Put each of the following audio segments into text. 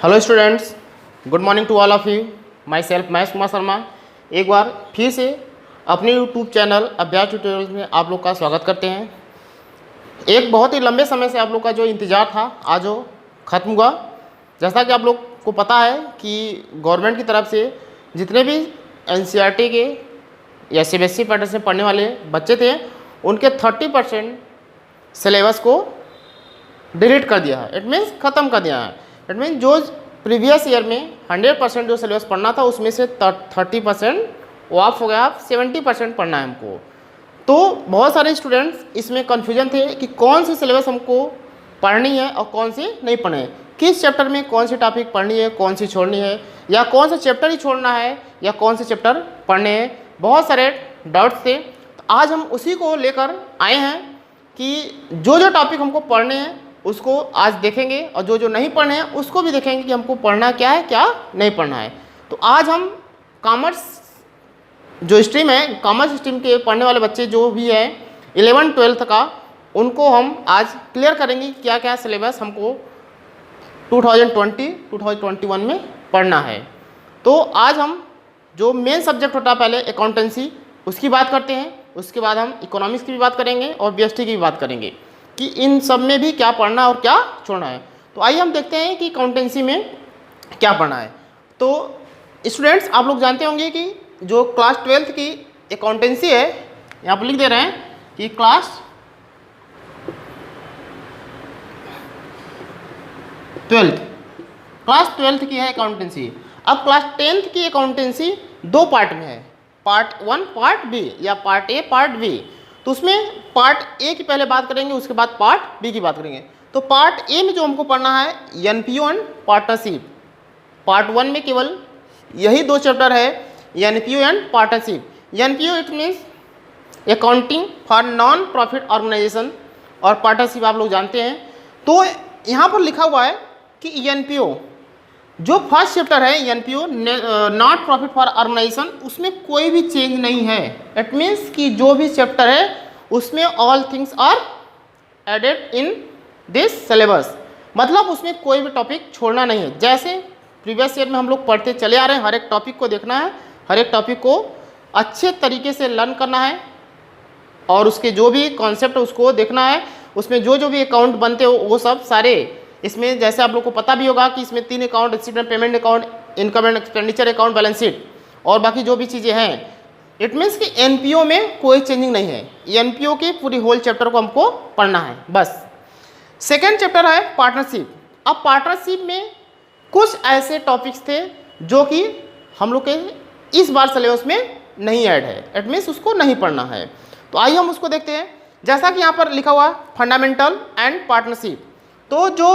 Hello students, good morning to all of you. Myself Mahesh Kumar Sharma एक बार फिर से अपने यूट्यूब चैनल अभ्यास ट्यूटोरियल में आप लोग का स्वागत करते हैं। एक बहुत ही लंबे समय से आप लोग का जो इंतज़ार था आज वो ख़त्म हुआ। जैसा कि आप लोग को पता है कि गवर्नमेंट की तरफ से जितने भी एनसीईआरटी के या सीबीएसई पैटर्न से पढ़ने वाले बच्चे थे उनके 30% सिलेबस को डिलीट कर दिया है। इट मीन्स ख़त्म कर दिया है। इट मीन्स जो प्रीवियस ईयर में 100% जो सिलेबस पढ़ना था उसमें से 30% ऑफ हो गया। अब 70% पढ़ना है हमको। तो बहुत सारे स्टूडेंट्स इसमें कन्फ्यूजन थे कि कौन सी सिलेबस हमको पढ़नी है और कौन सी नहीं पढ़नी है, किस चैप्टर में कौन सी टॉपिक पढ़नी है, कौन सी छोड़नी है, या कौन सा चैप्टर ही छोड़ना है या कौन से चैप्टर पढ़ने हैं। बहुत सारे डाउट्स थे। तो आज हम उसी को लेकर आए हैं कि जो जो टॉपिक हमको पढ़ने हैं उसको आज देखेंगे और जो जो नहीं पढ़ने हैं उसको भी देखेंगे कि हमको पढ़ना क्या है क्या नहीं पढ़ना है। तो आज हम कॉमर्स जो स्ट्रीम है, कॉमर्स स्ट्रीम के पढ़ने वाले बच्चे जो भी है 11-12 का, उनको हम आज क्लियर करेंगे क्या क्या सिलेबस हमको 2020-2021 में पढ़ना है। तो आज हम जो मेन सब्जेक्ट होता है पहले अकाउंटेंसी उसकी बात करते हैं, उसके बाद हम इकोनॉमिक्स की भी बात करेंगे और बीएसटी की भी बात करेंगे कि इन सब में भी क्या पढ़ना और क्या छोड़ना है। तो आइए हम देखते हैं कि अकाउंटेंसी में क्या पढ़ना है। तो स्टूडेंट्स आप लोग जानते होंगे कि जो क्लास 12th की अकाउंटेंसी है, यहाँ पर लिख दे रहे हैं कि क्लास 12th की है अकाउंटेंसी। अब क्लास 10th की अकाउंटेंसी दो पार्ट में है, पार्ट 1 पार्ट बी या पार्ट ए पार्ट बी। तो उसमें पार्ट ए की पहले बात करेंगे, उसके बाद पार्ट बी की बात करेंगे। तो पार्ट ए में जो हमको पढ़ना है एनपीओ एंड पार्टनरशिप। पार्ट 1 में केवल यही दो चैप्टर है, NPO and partnership. NPO it means accounting for non profit organization और पार्टनरशिप आप लोग जानते हैं। तो यहाँ पर लिखा हुआ है कि एनपीओ जो फर्स्ट चैप्टर है NPO not profit for organization, उसमें कोई भी चेंज नहीं है। इट मीन्स कि जो भी चैप्टर है उसमें all things are added in this syllabus, मतलब उसमें कोई भी टॉपिक छोड़ना नहीं है। जैसे प्रीवियस ईयर में हम लोग पढ़ते चले आ रहे हैं, हर एक टॉपिक को देखना है, हर एक टॉपिक को अच्छे तरीके से लर्न करना है और उसके जो भी कॉन्सेप्ट उसको देखना है। उसमें जो जो भी अकाउंट बनते हो वो सब सारे इसमें, जैसे आप लोग को पता भी होगा कि इसमें 3 account, receipt and payment account, income and expenditure account, balance sheet और बाकी जो भी चीज़ें हैं। इट मीन्स कि एनपीओ में कोई चेंजिंग नहीं है। एनपीओ की पूरी होल चैप्टर को हमको पढ़ना है बस। सेकेंड चैप्टर है पार्टनरशिप। अब पार्टनरशिप में कुछ ऐसे टॉपिक्स थे जो कि हम लोग के इस बार सिलेबस में नहीं ऐड है। इट मीन्स उसको नहीं पढ़ना है। तो आइए हम उसको देखते हैं। जैसा कि यहाँ पर लिखा हुआ है फंडामेंटल एंड पार्टनरशिप। तो जो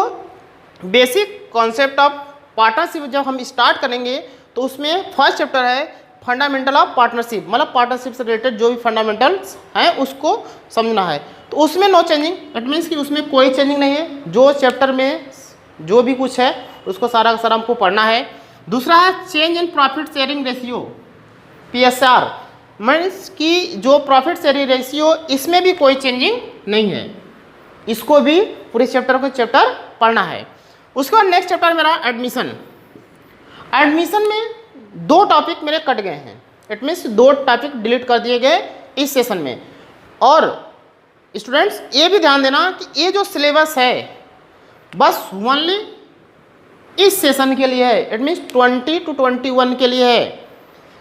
बेसिक कॉन्सेप्ट ऑफ पार्टनरशिप जब हम स्टार्ट करेंगे तो उसमें फर्स्ट चैप्टर है फंडामेंटल ऑफ पार्टनरशिप, मतलब पार्टनरशिप से रिलेटेड जो भी फंडामेंटल्स हैं उसको समझना है। तो उसमें नो चेंजिंग, इट मीन्स कि उसमें कोई चेंजिंग नहीं है। जो चैप्टर में जो भी कुछ है उसको सारा का सारा हमको पढ़ना है। दूसरा है change in profit sharing ratio, PSR, means कि जो प्रॉफिट शेयरिंग रेशियो इसमें भी कोई चेंजिंग नहीं है। इसको भी पूरे चैप्टर को चैप्टर पढ़ना है। उसके बाद नेक्स्ट चैप्टर मेरा एडमिशन। एडमिशन में 2 टॉपिक मेरे कट गए हैं। इट मीन्स 2 टॉपिक डिलीट कर दिए गए इस सेशन में। और स्टूडेंट्स ये भी ध्यान देना कि ये जो सिलेबस है बस ओनली इस सेशन के लिए है। इट मीन्स 20 to 21 के लिए है।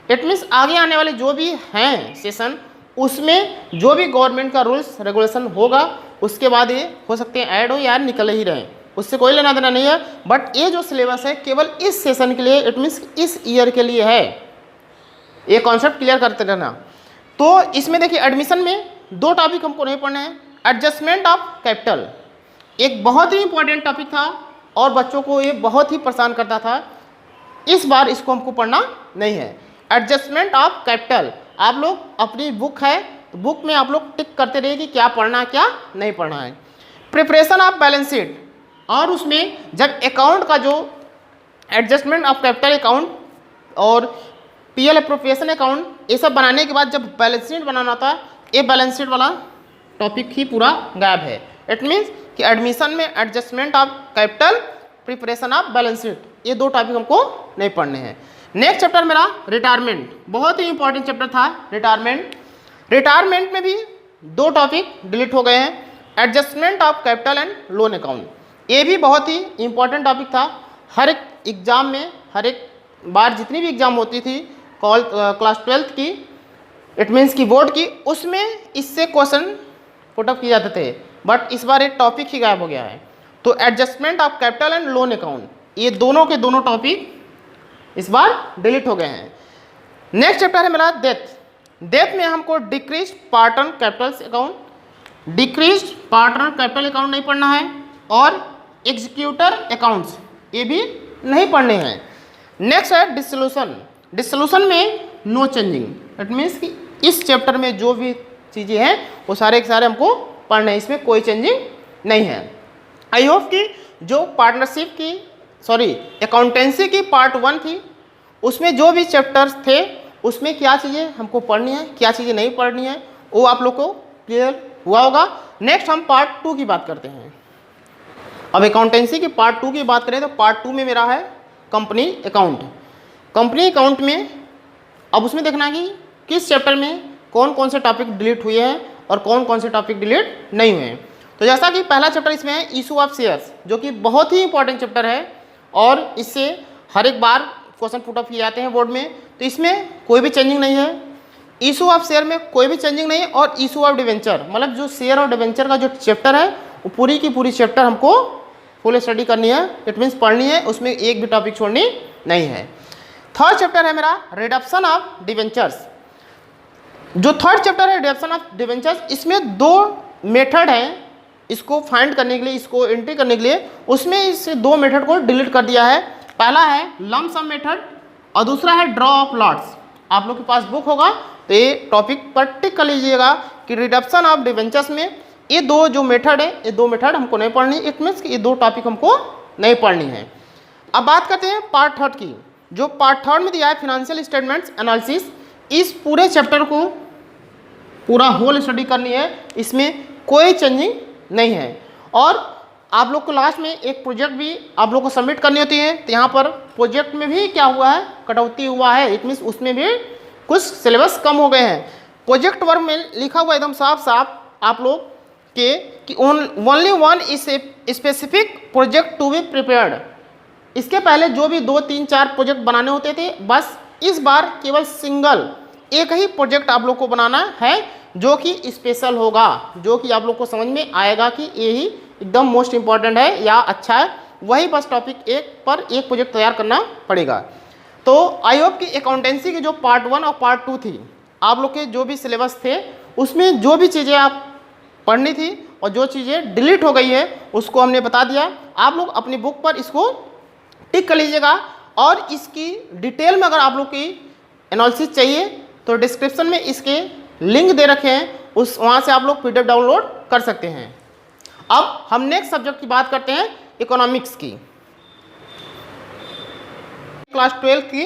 इट मीन्स आगे आने वाले जो भी हैं सेशन उसमें जो भी गवर्नमेंट का रूल्स रेगुलेशन होगा उसके बाद ये हो सकते हैं ऐड हो या निकल ही रहे, उससे कोई लेना देना नहीं है। बट ये जो सिलेबस है केवल इस सेशन के लिए, इट मीन्स इस ईयर के लिए है। ये कॉन्सेप्ट क्लियर करते रहना। तो इसमें देखिए एडमिशन में 2 टॉपिक हमको नहीं पढ़ने हैं। एडजस्टमेंट ऑफ कैपिटल एक बहुत ही इंपॉर्टेंट टॉपिक था और बच्चों को ये बहुत ही परेशान करता था। इस बार इसको हमको पढ़ना नहीं है। एडजस्टमेंट ऑफ कैपिटल आप लोग अपनी बुक है तो बुक में आप लोग टिक करते रहिए कि क्या पढ़ना है क्या नहीं पढ़ना है। प्रिपरेशन ऑफ बैलेंस शीट, और उसमें जब अकाउंट का जो एडजस्टमेंट ऑफ कैपिटल अकाउंट और पीएल अप्रोप्रिएशन अकाउंट ये सब बनाने के बाद जब बैलेंस शीट बनाना था, ये बैलेंस शीट वाला टॉपिक ही पूरा गायब है। इट मीन्स कि एडमिशन में adjustment of capital preparation of balance sheet, ये दो टॉपिक हमको नहीं पढ़ने हैं। नेक्स्ट चैप्टर मेरा रिटायरमेंट, बहुत ही इंपॉर्टेंट चैप्टर था रिटायरमेंट। रिटायरमेंट में भी दो टॉपिक डिलीट हो गए हैं, adjustment of capital and loan account, ये भी बहुत ही इंपॉर्टेंट टॉपिक था। हर एक एग्जाम में, हर एक बार जितनी भी एग्जाम होती थी क्लास 12th की, इट मीन्स की बोर्ड की, उसमें इससे क्वेश्चन पुटअप किए जाते थे, बट इस बार एक टॉपिक ही गायब हो गया है। तो adjustment of capital and loan account, ये दोनों के दोनों टॉपिक इस बार डिलीट हो गए हैं। नेक्स्ट चैप्टर है मेरा डेथ। डेथ में हमको decrease partner capital account, decrease partner capital account नहीं पढ़ना है, और एग्जीक्यूटर अकाउंट्स ये भी नहीं पढ़ने हैं। नेक्स्ट है डिसोल्यूशन। डिसोल्यूशन में नो चेंजिंग, इट मीन्स कि इस चैप्टर में जो भी चीज़ें हैं वो सारे के सारे हमको पढ़ने हैं, इसमें कोई चेंजिंग नहीं है। आई होप कि जो पार्टनरशिप की अकाउंटेंसी की पार्ट 1 थी, उसमें जो भी चैप्टर्स थे उसमें क्या चीज़ें हमको पढ़नी है, क्या चीज़ें नहीं पढ़नी है, वो आप लोग को क्लियर हुआ होगा। नेक्स्ट हम पार्ट 2 की बात करते हैं। अब अकाउंटेंसी की पार्ट 2 की बात करें तो पार्ट 2 में मेरा है कंपनी अकाउंट। कंपनी अकाउंट में अब उसमें देखना है कि किस चैप्टर में कौन कौन से टॉपिक डिलीट हुए हैं और कौन कौन से टॉपिक डिलीट नहीं हुए हैं। तो जैसा कि पहला चैप्टर इसमें है इशू ऑफ शेयर्स, जो कि बहुत ही इंपॉर्टेंट चैप्टर है और इससे हर एक बार क्वेश्चन पुटअप किए जाते हैं बोर्ड में। तो इसमें कोई भी चेंजिंग नहीं है, इशू ऑफ शेयर में कोई भी चेंजिंग नहीं है, और इशू ऑफ डिवेंचर, मतलब जो शेयर और डिवेंचर का जो चैप्टर है वो पूरी की पूरी चैप्टर हमको फुल स्टडी करनी है, इट मीन्स पढ़नी है, उसमें एक भी टॉपिक छोड़नी नहीं है। थर्ड चैप्टर है मेरा रिडक्शन ऑफ डिवेंचर्स। जो थर्ड चैप्टर है रिडक्शन ऑफ डिवेंचर्स, इसमें दो मेथड हैं इसको फाइंड करने के लिए, इसको एंट्री करने के लिए। उसमें इस दो मेथड को डिलीट कर दिया है। पहला है लम सम मेथड और दूसरा है ड्रॉ ऑफ लॉट्स। आप लोग के पास बुक होगा तो ये टॉपिक पर टिक कर लीजिएगा कि रिडक्शन ऑफ डिवेंचर्स में ये दो जो मेथड है, ये दो मेथड हमको नहीं पढ़नी, इट मीन्स ये दो टॉपिक हमको नहीं पढ़नी है। अब बात करते हैं पार्ट 3 की। जो पार्ट 3 में दिया है फिनेंशियल स्टेटमेंट्स एनालिसिस, इस पूरे चैप्टर को पूरा होल स्टडी करनी है, इसमें कोई चेंजिंग नहीं है। और आप लोग को लास्ट में एक प्रोजेक्ट भी आप लोग को सबमिट करनी होती है, तो यहाँ पर प्रोजेक्ट में भी क्या हुआ है, कटौती हुआ है, इट मीन्स उसमें भी कुछ सिलेबस कम हो गए हैं। प्रोजेक्ट वर्क में लिखा हुआ एकदम साफ साफ आप लोग के कि only one is specific project to be prepared. इसके पहले जो भी 2, 3, 4 प्रोजेक्ट बनाने होते थे, बस इस बार केवल सिंगल एक ही प्रोजेक्ट आप लोग को बनाना है जो कि स्पेशल होगा, जो कि आप लोग को समझ में आएगा कि यही एकदम मोस्ट इंपॉर्टेंट है या अच्छा है, वही बस टॉपिक एक पर एक प्रोजेक्ट तैयार करना पड़ेगा। तो आई होप कि अकाउंटेंसी की जो पार्ट 1 और पार्ट 2 थी, आप लोग के जो भी सिलेबस थे उसमें जो भी चीज़ें आप पढ़नी थी और जो चीज़ें डिलीट हो गई है उसको हमने बता दिया। आप लोग अपनी बुक पर इसको टिक कर लीजिएगा, और इसकी डिटेल में अगर आप लोग की एनालिसिस चाहिए तो डिस्क्रिप्शन में इसके लिंक दे रखे हैं, वहाँ से आप लोग PDF डाउनलोड कर सकते हैं। अब हम नेक्स्ट सब्जेक्ट की बात करते हैं इकोनॉमिक्स की। क्लास 12 की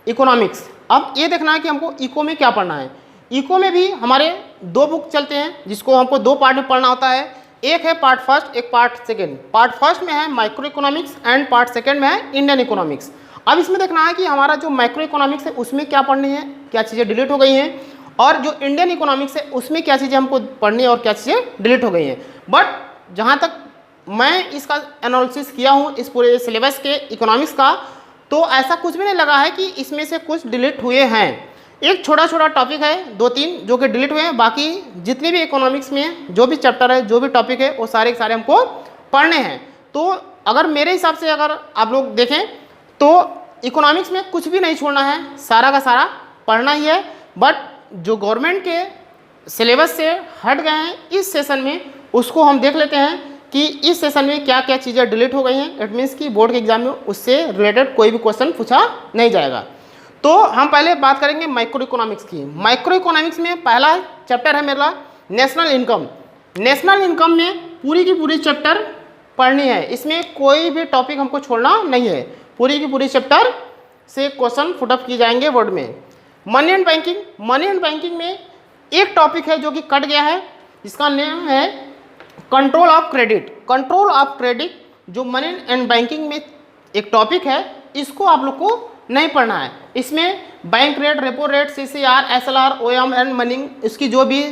इकोनॉमिक्स। अब ये देखना है कि हमको इको में क्या पढ़ना है। इको में भी हमारे 2 बुक चलते हैं जिसको हमको 2 पार्ट में पढ़ना होता है। एक है पार्ट फर्स्ट, एक पार्ट सेकेंड। पार्ट फर्स्ट में है micro economics and part second में है इंडियन इकोनॉमिक्स। अब इसमें देखना है कि हमारा जो माइक्रो इकोनॉमिक्स है उसमें क्या पढ़नी है, क्या चीज़ें डिलीट हो गई हैं, और जो इंडियन इकोनॉमिक्स है उसमें क्या चीज़ें हमको पढ़नी है और क्या चीज़ें डिलीट हो गई हैं। बट जहाँ तक मैं इसका एनालिसिस किया हूँ इस पूरे सिलेबस के इकोनॉमिक्स का, तो ऐसा कुछ भी नहीं लगा है कि इसमें से कुछ डिलीट हुए हैं। एक छोटा छोटा टॉपिक है 2-3 जो कि डिलीट हुए हैं, बाकी जितने भी इकोनॉमिक्स में जो भी चैप्टर है, जो भी टॉपिक है, वो सारे के सारे हमको पढ़ने हैं। तो अगर मेरे हिसाब से अगर आप लोग देखें तो इकोनॉमिक्स में कुछ भी नहीं छोड़ना है, सारा का सारा पढ़ना ही है। बट जो गवर्नमेंट के सिलेबस से हट गए हैं इस सेशन में, उसको हम देख लेते हैं कि इस सेशन में क्या क्या चीज़ें डिलीट हो गई हैं। इट मीन्स कि बोर्ड के एग्जाम में उससे रिलेटेड कोई भी क्वेश्चन पूछा नहीं जाएगा। तो हम पहले बात करेंगे माइक्रो इकोनॉमिक्स की। माइक्रो इकोनॉमिक्स में पहला चैप्टर है मेरा नेशनल इनकम। नेशनल इनकम में पूरी की पूरी चैप्टर पढ़नी है, इसमें कोई भी टॉपिक हमको छोड़ना नहीं है। पूरी की पूरी चैप्टर से क्वेश्चन पुटअप किए जाएंगे बोर्ड में। Money and banking. Money and banking में एक टॉपिक है जो कि कट गया है, जिसका नेम है control of credit. Control of credit जो मनी एंड बैंकिंग में एक टॉपिक है, इसको आप लोग को नहीं पढ़ना है। इसमें bank rate, repo rate, CCR, SLR, OM and money, इसकी जो भी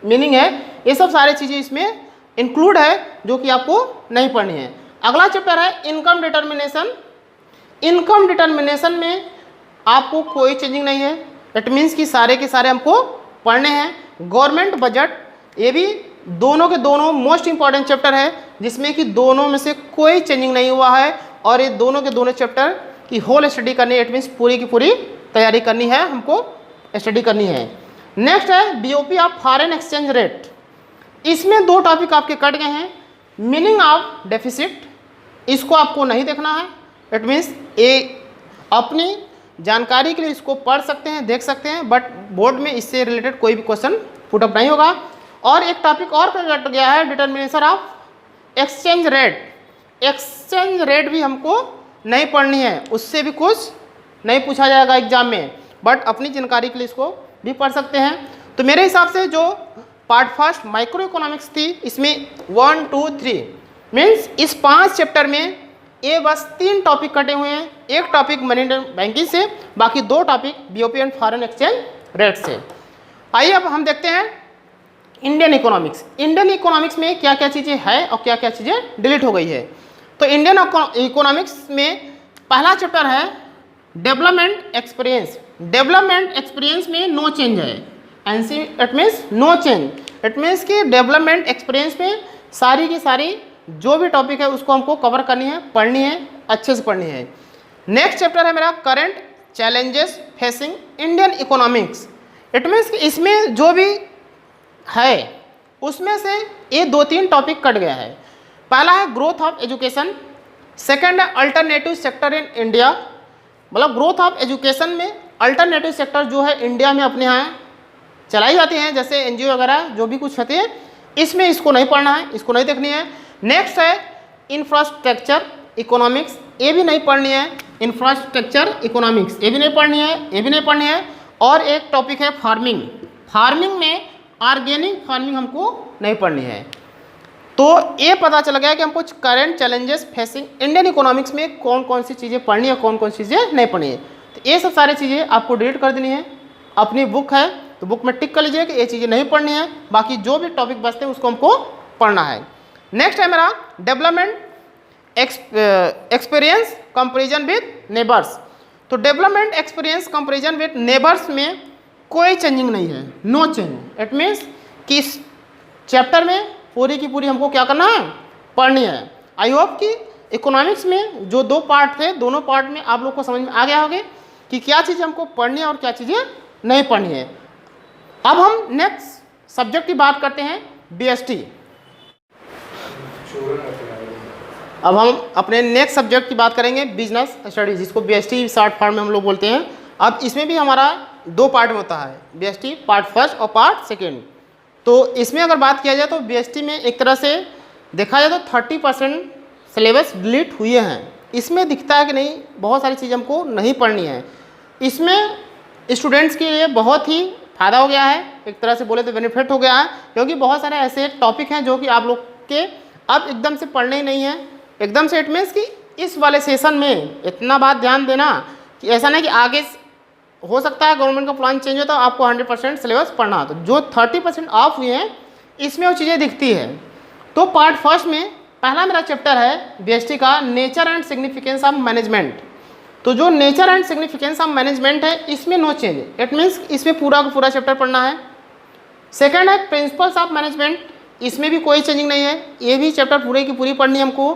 मीनिंग है, ये सब सारी चीज़ें इसमें इंक्लूड है जो कि आपको नहीं पढ़नी है। अगला चैप्टर है इनकम डिटर्मिनेशन। इनकम डिटर्मिनेशन में आपको कोई चेंजिंग नहीं है, इट मीन्स कि सारे के सारे हमको पढ़ने हैं। गवर्नमेंट बजट, ये भी दोनों के दोनों मोस्ट इंपॉर्टेंट चैप्टर है, जिसमें कि दोनों में से कोई चेंजिंग नहीं हुआ है, और ये दोनों के दोनों चैप्टर की होल स्टडी करनी है, इट मीन्स पूरी की पूरी तैयारी करनी है, हमको स्टडी करनी है। नेक्स्ट है BOP of foreign exchange rate. इसमें दो टॉपिक आपके कट गए हैं। मीनिंग ऑफ डेफिसिट, इसको आपको नहीं देखना है, इट मीन्स ये अपनी जानकारी के लिए इसको पढ़ सकते हैं, देख सकते हैं, बट बोर्ड में इससे रिलेटेड कोई भी क्वेश्चन पुटअप नहीं होगा। और एक टॉपिक और कट गया है, determination of exchange rate. Exchange rate भी हमको नहीं पढ़नी है, उससे भी कुछ नहीं पूछा जाएगा एग्जाम में, बट अपनी जानकारी के लिए इसको भी पढ़ सकते हैं। तो मेरे हिसाब से जो पार्ट फर्स्ट माइक्रो इकोनॉमिक्स थी, इसमें 1, 2, 3 मीन्स इस 5 चैप्टर में ये बस 3 टॉपिक कटे हुए हैं। एक टॉपिक मनी एंड बैंकिंग से, बाकी 2 topic BOP and foreign exchange rate से। आइए अब हम देखते हैं इंडियन इकोनॉमिक्स। इंडियन इकोनॉमिक्स में क्या क्या चीज़ें हैं और क्या क्या चीज़ें डिलीट हो गई है। तो इंडियन इकोनॉमिक्स में पहला चैप्टर है डेवलपमेंट एक्सपीरियंस। डेवलपमेंट एक्सपीरियंस में नो चेंज है, it means no change, it means कि डेवलपमेंट एक्सपीरियंस में सारी की सारी जो भी टॉपिक है उसको हमको कवर करनी है, पढ़नी है, अच्छे से पढ़नी है। नेक्स्ट चैप्टर है मेरा current challenges facing Indian economics. It means कि इसमें जो भी है उसमें से ये 2-3 टॉपिक कट गया है। पहला है ग्रोथ ऑफ एजुकेशन, सेकंड है अल्टरनेटिव सेक्टर इन इंडिया, मतलब ग्रोथ ऑफ एजुकेशन में अल्टरनेटिव सेक्टर जो है इंडिया में अपने यहाँ चलाई जाती हैं, जैसे NGO वगैरह जो भी कुछ होती है, इसमें इसको नहीं पढ़ना है, इसको नहीं देखनी है। नेक्स्ट है इंफ्रास्ट्रक्चर इकोनॉमिक्स, ये भी नहीं पढ़नी है। इंफ्रास्ट्रक्चर इकोनॉमिक्स ये भी नहीं पढ़नी है, ये भी नहीं पढ़नी है। और एक टॉपिक है फार्मिंग। फार्मिंग में ऑर्गेनिक फार्मिंग हमको नहीं पढ़नी है। तो ये पता चल गया कि हमको current challenges facing Indian economics में कौन कौन सी चीज़ें पढ़नी है, कौन कौन सी चीज़ें नहीं पढ़नी है। तो ये सब सारी चीज़ें आपको डिलीट कर देनी है। अपनी बुक है तो बुक में टिक कर लीजिए कि ये चीज़ें नहीं पढ़नी है, बाकी जो भी टॉपिक बचते हैं उसको हमको पढ़ना है। नेक्स्ट है मेरा development experience comparison with neighbours. तो development experience comparison with neighbours में कोई चेंजिंग नहीं है, नो चेंज। इट मीन्स कि इस चैप्टर में पूरी की पूरी हमको क्या करना है, पढ़नी है। आई होप कि इकोनॉमिक्स में जो 2 पार्ट थे, दोनों पार्ट में आप लोग को समझ में आ गया होगा कि क्या चीज़ें हमको पढ़नी है और क्या चीज़ें नहीं पढ़नी है। अब हम नेक्स्ट सब्जेक्ट की बात करते हैं, BST। अब हम अपने नेक्स्ट सब्जेक्ट की बात करेंगे, बिजनेस स्टडीज, जिसको BST शॉर्ट फॉर्म में हम लोग बोलते हैं। अब इसमें भी हमारा 2 पार्ट में होता है, BST पार्ट फर्स्ट और पार्ट सेकेंड। तो इसमें अगर बात किया जाए तो BST में एक तरह से देखा जाए तो 30% सिलेबस डिलीट हुए हैं। इसमें दिखता है कि नहीं, बहुत सारी चीज़ हमको नहीं पढ़नी है। इसमें स्टूडेंट्स के लिए बहुत ही फ़ायदा हो गया है, एक तरह से बोले तो बेनिफिट हो गया है, क्योंकि बहुत सारे ऐसे टॉपिक हैं जो कि आप लोग के अब एकदम से पढ़ने ही नहीं है। एकदम से इट मीन्स कि इस वाले सेशन में इतना बात ध्यान देना कि ऐसा नहीं कि आगे हो सकता है गवर्नमेंट का प्लान चेंज हो तो आपको 100% सिलेबस पढ़ना। तो जो 30% ऑफ हुए हैं इसमें वो चीज़ें दिखती है। तो पार्ट फर्स्ट में पहला मेरा चैप्टर है BST का nature and significance of management. तो जो nature and significance of management है इसमें नो चेंज, इट मीन्स इसमें पूरा का पूरा चैप्टर पढ़ना है। सेकंड है प्रिंसिपल्स ऑफ मैनेजमेंट, इसमें भी कोई चेंजिंग नहीं है, ये भी चैप्टर पूरे की पूरी पढ़नी है हमको।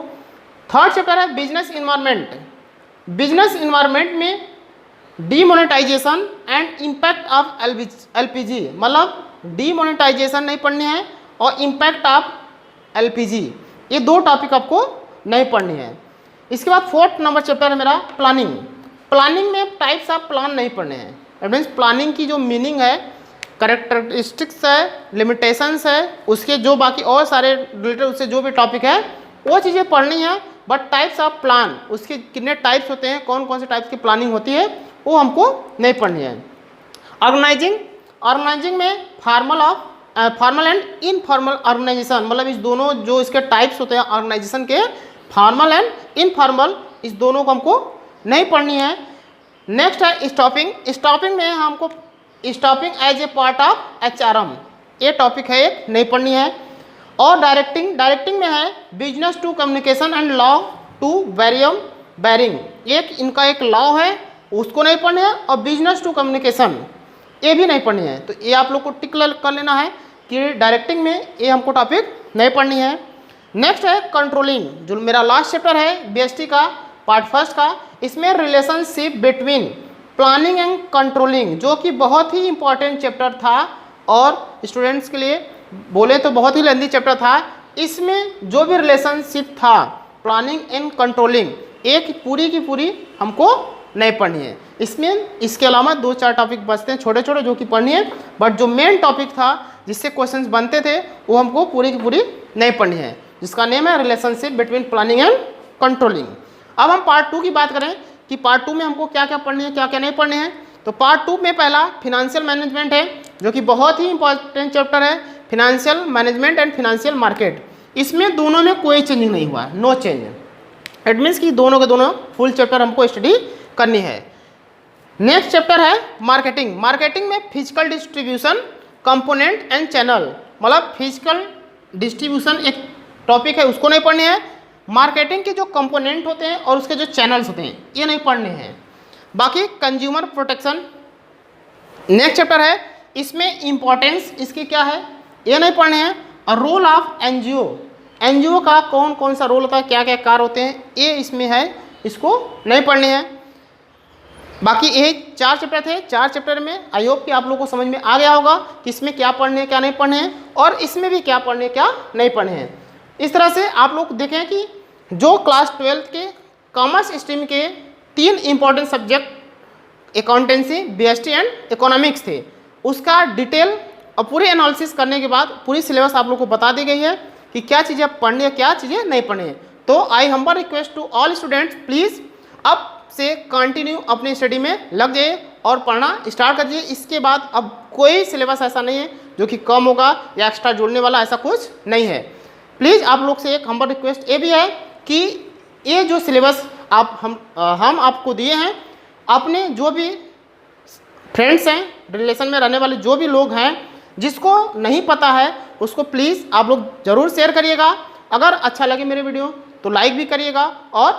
थर्ड चैप्टर है बिजनेस इन्वायरमेंट। बिजनेस इन्वायरमेंट में demonetization and impact of LPG, मतलब डीमोनेटाइजेशन नहीं पढ़नी है और इम्पैक्ट ऑफ LPG, ये 2 टॉपिक आपको नहीं पढ़नी है। इसके बाद 4th नंबर चैप्टर है मेरा प्लानिंग। प्लानिंग में टाइप्स ऑफ प्लान नहीं पढ़ने हैं, इट मीन्स प्लानिंग की जो मीनिंग है, करेक्टरिस्टिक्स है, लिमिटेशंस है, उसके जो बाकी और सारे रिलेटेड उससे जो भी टॉपिक है वो चीज़ें पढ़नी है। बट टाइप्स ऑफ प्लान, उसके कितने टाइप्स होते हैं, कौन कौन से टाइप्स की प्लानिंग होती है, वो हमको नहीं पढ़नी है। ऑर्गेनाइजिंग में फॉर्मल एंड इनफॉर्मल ऑर्गेनाइजेशन, मतलब इस दोनों जो इसके टाइप्स होते हैं ऑर्गेनाइजेशन के, फॉर्मल एंड इनफॉर्मल, इस दोनों को हमको नहीं पढ़नी है। नेक्स्ट है स्टॉपिंग। स्टॉपिंग में हमको staffing as a part of HRM, ये टॉपिक है एक, नहीं पढ़नी है। और डायरेक्टिंग, डायरेक्टिंग में है business to communication and law to वैरियम बैरिंग, एक इनका एक लॉ है उसको नहीं पढ़ना है, और बिजनेस टू कम्युनिकेशन ये भी नहीं पढ़नी है। तो ये आप लोग को टिक कर लेना है कि डायरेक्टिंग में ये हमको टॉपिक नहीं पढ़नी है। नेक्स्ट है कंट्रोलिंग, जो मेरा लास्ट चैप्टर है BST का पार्ट फर्स्ट का, इसमें relationship between planning and controlling, जो कि बहुत ही इंपॉर्टेंट चैप्टर था और स्टूडेंट्स के लिए बोले तो बहुत ही लेंथी चैप्टर था। इसमें जो भी रिलेशनशिप था प्लानिंग एंड कंट्रोलिंग, एक पूरी की पूरी हमको नहीं पढ़नी है। इसमें इसके अलावा 2-4 टॉपिक बचते हैं छोटे छोटे जो कि पढ़नी है, बट जो मेन टॉपिक था जिससे क्वेश्चंस बनते थे वो हमको पूरी की पूरी नहीं पढ़नी है, जिसका नेम है relationship between planning and controlling. अब हम पार्ट 2 की बात करें कि पार्ट 2 में हमको क्या क्या पढ़नी है क्या क्या नहीं पढ़नी है। तो पार्ट 2 में पहला फिनेंशियल मैनेजमेंट है, जो कि बहुत ही इंपॉर्टेंट चैप्टर है, financial management and financial market. इसमें दोनों में कोई चेंजिंग नहीं हुआ है, नो चेंज। इट मीन्स कि दोनों के दोनों फुल चैप्टर हमको स्टडी करनी है। नेक्स्ट चैप्टर है मार्केटिंग। मार्केटिंग में physical distribution, component and channel, मतलब फिजिकल डिस्ट्रीब्यूशन एक टॉपिक है उसको नहीं पढ़नी है। मार्केटिंग के जो कंपोनेंट होते हैं और उसके जो चैनल्स होते हैं ये नहीं पढ़ने हैं। बाकी कंज्यूमर प्रोटेक्शन नेक्स्ट चैप्टर है, इसमें इंपॉर्टेंस इसकी क्या है ये नहीं पढ़ने हैं। और रोल ऑफ एनजीओ, एनजीओ का कौन कौन सा रोल होता है, क्या क्या कार्य होते हैं, ये इसमें है, इसको नहीं पढ़ने हैं। बाकी ये 4 चैप्टर थे, 4 चैप्टर में आई होप कि आप लोगों को समझ में आ गया होगा कि इसमें क्या पढ़ने हैं क्या नहीं पढ़ने हैं, और इसमें भी क्या पढ़ने क्या नहीं पढ़ने हैं। इस तरह से आप लोग देखें कि जो क्लास 12 के कॉमर्स स्ट्रीम के 3 important subject accountancy, BST and economics थे, उसका डिटेल और पूरे एनालिसिस करने के बाद पूरी सिलेबस आप लोग को बता दी गई है कि क्या चीज़ें पढ़नी है क्या चीज़ें नहीं पढ़नी है। तो I humble request to all students, please अब से कंटिन्यू अपनी स्टडी में लग जाइए और पढ़ना स्टार्ट कर दीजिए। इसके बाद अब कोई सिलेबस ऐसा नहीं है जो कि कम होगा या एक्स्ट्रा जोड़ने वाला, ऐसा कुछ नहीं है। प्लीज़ आप लोग से एक हम्बल रिक्वेस्ट ये भी है कि ये जो सिलेबस हम आपको दिए हैं, अपने जो भी फ्रेंड्स हैं, रिलेशन में रहने वाले जो भी लोग हैं, जिसको नहीं पता है उसको प्लीज़ आप लोग ज़रूर शेयर करिएगा। अगर अच्छा लगे मेरे वीडियो तो लाइक भी करिएगा, और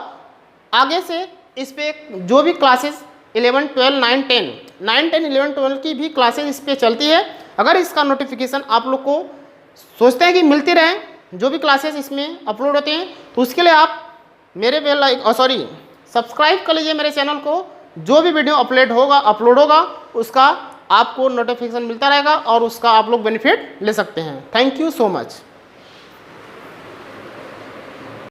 आगे से इस पर जो भी क्लासेस 11, 12, 9, 10, 11, 12 की भी क्लासेस इस पर चलती है, अगर इसका नोटिफिकेशन आप लोग को सोचते हैं कि मिलती रहे, जो भी क्लासेस इसमें अपलोड होते हैं, तो उसके लिए आप मेरे सब्सक्राइब कर लीजिए मेरे चैनल को। जो भी वीडियो अपलोड होगा उसका आपको नोटिफिकेशन मिलता रहेगा और उसका आप लोग बेनिफिट ले सकते हैं। Thank you so much.